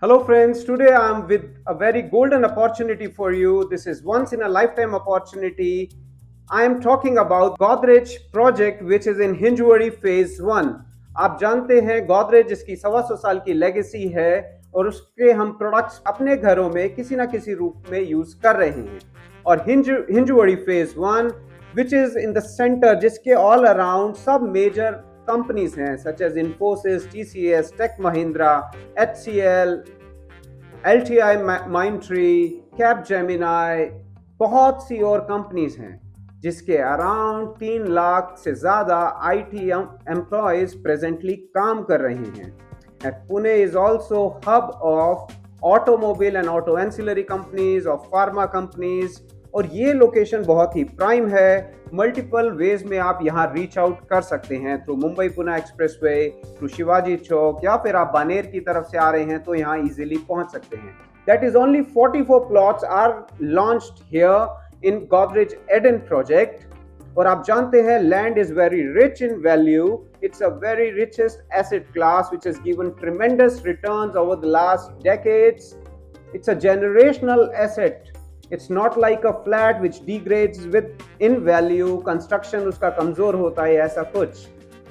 Hello, friends. Today I'm with a very golden opportunity for you. This is once in a lifetime opportunity. I am talking about Godrej project, which is in Hinjwadi phase 1. आप जानते हैं गोदरेज जिसकी 125 साल की legacy है और उसके हम प्रोडक्ट्स अपने घरों में किसी ना किसी रूप में यूज कर रहे हैं। और Hinjewadi phase 1 which is in the centre, जिसके ऑल अराउंड सब मेजर कंपनीज हैं such as Infosys, TCS, Tech Mahindra, HCL, LTI, Mindtree, Capgemini, बहुत सी और कंपनीज हैं जिसके अराउंड 3 लाख से ज्यादा आईटी एम्प्लॉयज प्रेजेंटली काम कर रहे हैं। And Pune is also hub of automobile and auto ancillary companies, of pharma companies, और ये लोकेशन बहुत ही प्राइम है। मल्टीपल वेज में आप यहाँ रीच आउट कर सकते हैं, through Mumbai Pune expressway, through Shivaji Chowk, या फिर आप बानेर की तरफ से आ रहे हैं तो यहाँ इजीली पहुंच सकते हैं। That is only 44 plots are launched here in Godrej Eden project. और आप जानते हैं land is very rich in value. It's a very richest asset class which has given tremendous returns over the last decades. It's a generational asset. It's not like a flat which degrades with in value, construction उसका कमजोर होता है, ऐसा कुछ।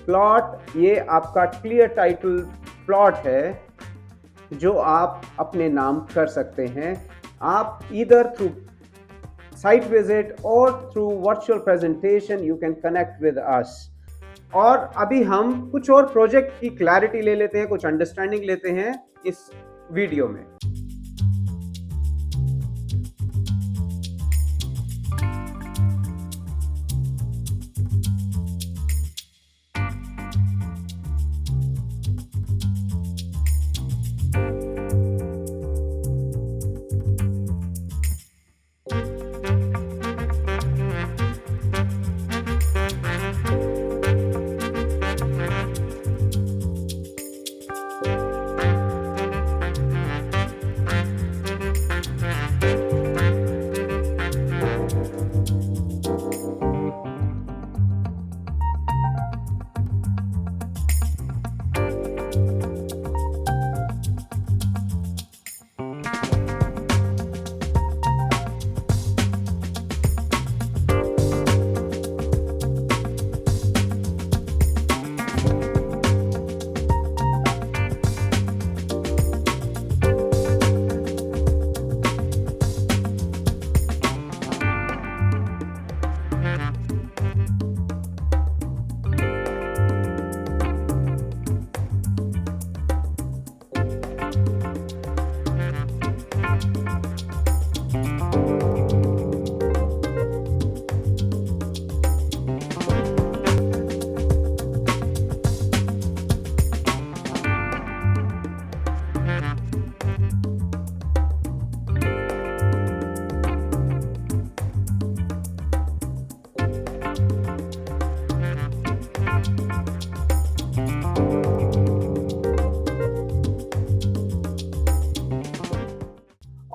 Plot ये आपका clear title plot है जो आप अपने नाम कर सकते हैं। आप either through site visit or through virtual presentation you can connect with us. और अभी हम कुछ और प्रोजेक्ट की क्लैरिटी ले लेते हैं, कुछ अंडरस्टैंडिंग लेते हैं इस वीडियो में।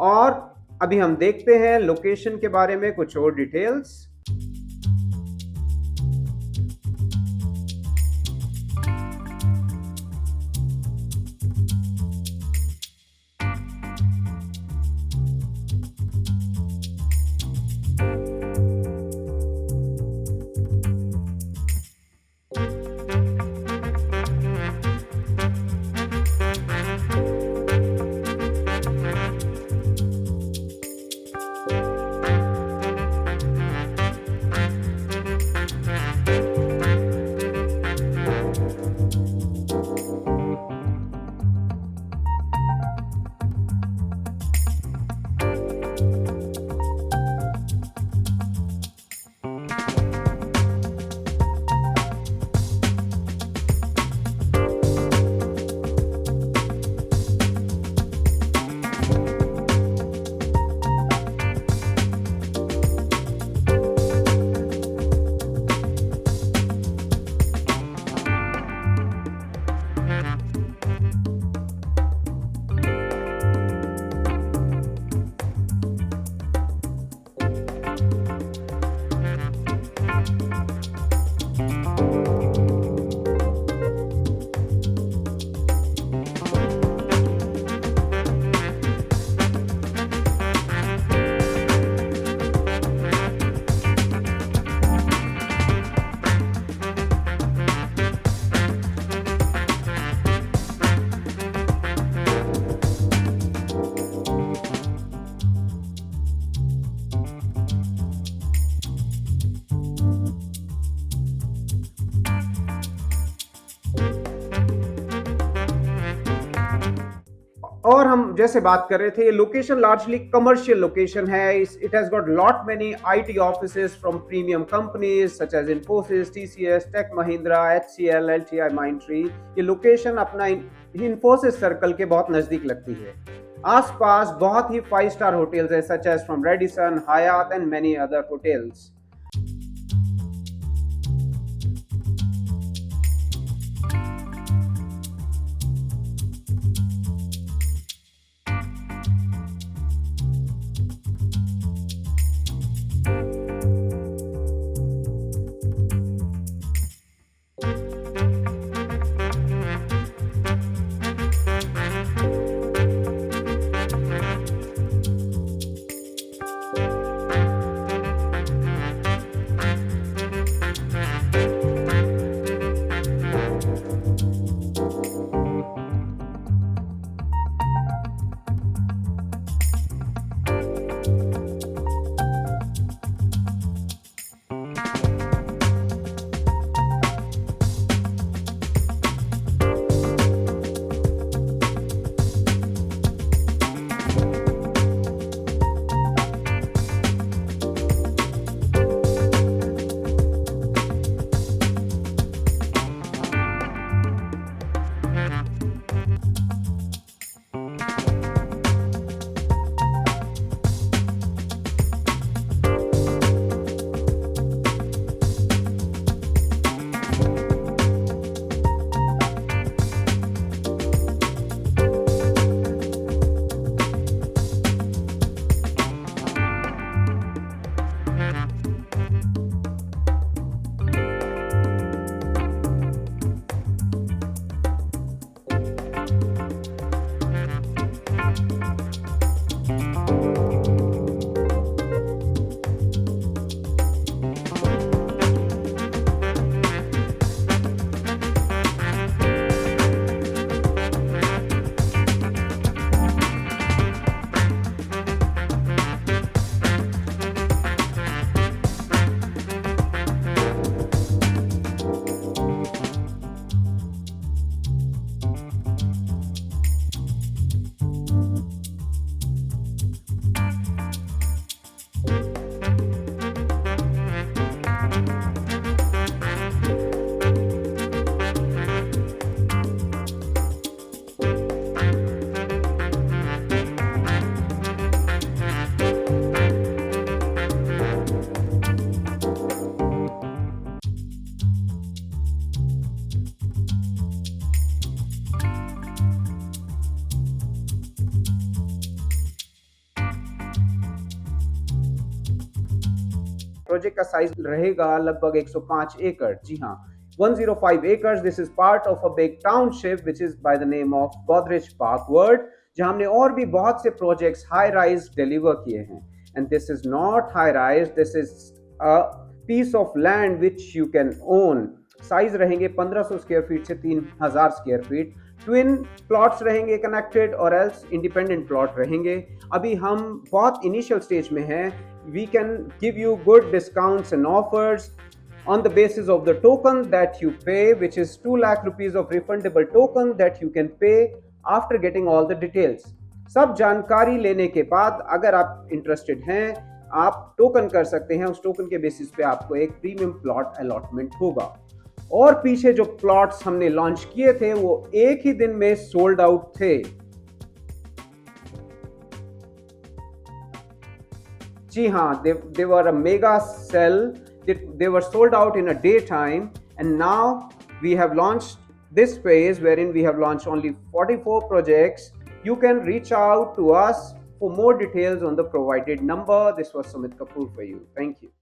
और अभी हम देखते हैं लोकेशन के बारे में कुछ और डिटेल्स। और हम जैसे बात कर रहे थे, ये लोकेशन लार्जली कमर्शियल लोकेशन है. It has got lot many IT offices from premium companies such as Infosys, TCS, Tech Mahindra, HCL, LTI, Mindtree. ये लोकेशन अपना इन्फोसिस सर्कल के बहुत नजदीक लगती है. आसपास बहुत ही 5 स्टार होटल्स है such as from Radisson, Hyatt and many other hotels. Project का साइज रहेगा लगभग 105 एकड़. जी हाँ, 105 acres. This is part of a big township which is by the name of Godrej Parkward, जहाँ हमने और भी बहुत से प्रोजेक्ट्स हाई राइज डिलीवर किए हैं. And this is not high rise, this is a piece of land which you can own. Size रहेंगे 1500 square feet से 3000 स्क्वायर फीट. ट्विन प्लॉट्स रहेंगे कनेक्टेड और एल्स इंडिपेंडेंट प्लॉट रहेंगे. अभी हम बहुत इनिशियल स्टेज में हैं. We can give you good discounts and offers on the basis of the token that you pay, which is 2 lakh rupees of refundable token that you can pay after getting all the details. सब जानकारी लेने के बाद अगर आप interested हैं, आप token कर सकते हैं. उस टोकन के बेसिस पे आपको एक प्रीमियम प्लॉट अलॉटमेंट होगा. और पीछे जो प्लॉट्स हमने लॉन्च किए थे वो एक ही दिन में सोल्ड आउट थे. जी हाँ, they were a mega sell. They were sold out in a daytime, and now we have launched this phase wherein we have launched only 44 projects. You can reach out to us for more details on the provided number. This was Sumit Kapoor for you. Thank you.